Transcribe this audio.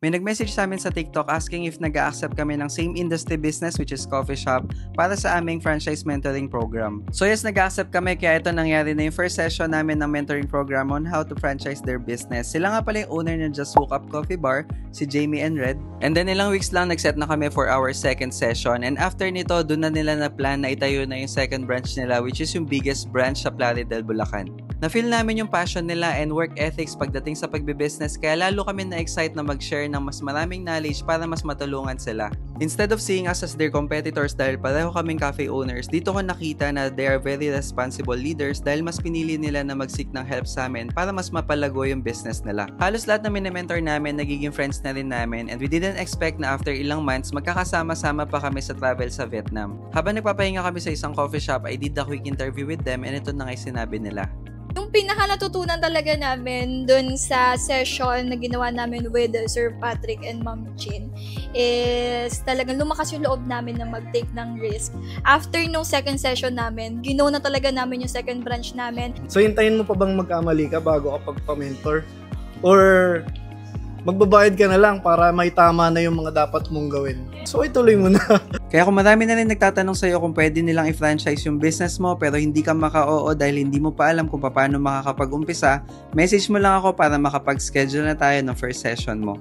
May nag-message sa amin sa TikTok asking if nag-a-accept kami ng same industry business which is coffee shop para sa aming franchise mentoring program. So yes, nag-a-accept kami kaya ito nangyari na yung first session namin ng mentoring program on how to franchise their business. Sila nga pala yung owner ng Just Woke Up Coffee Bar, si Jamie and Red. And then ilang weeks lang nag-set na kami for our second session and after nito, doon na nila na plan na itayo na yung second branch nila which is yung biggest branch sa Plaridel, Bulacan. Na-feel namin yung passion nila and work ethics pagdating sa pagbe-business kaya lalo kami na-excite na mag-share ng mas maraming knowledge para mas matulungan sila. Instead of seeing us as their competitors dahil pareho kaming cafe owners, dito ko nakita na they are very responsible leaders dahil mas pinili nila na mag-seek ng help sa amin para mas mapalago yung business nila. Halos lahat na mini-mentor namin nagiging friends na rin namin and we didn't expect na after ilang months magkakasama-sama pa kami sa travel sa Vietnam. Habang nagpapahinga kami sa isang coffee shop, I did a quick interview with them and ito na nga sinabi nila. Yung pinaka natutunan talaga namin dun sa session na ginawa namin with Sir Patrick and Ma'am Chin is talagang lumakas yung loob namin na mag-take ng risk. After nung second session namin, ginaw na talaga namin yung second branch namin. So hintayin mo pa bang magkamali ka bago ka pagpa-mentor? Or magbabayad ka na lang para may tama na yung mga dapat mong gawin? So ituloy mo na. Kaya kung marami na rin nagtatanong sa'yo kung pwede nilang i-franchise yung business mo pero hindi ka maka-oo dahil hindi mo pa alam kung paano makakapag-umpisa, message mo lang ako para makapag-schedule na tayo ng first session mo.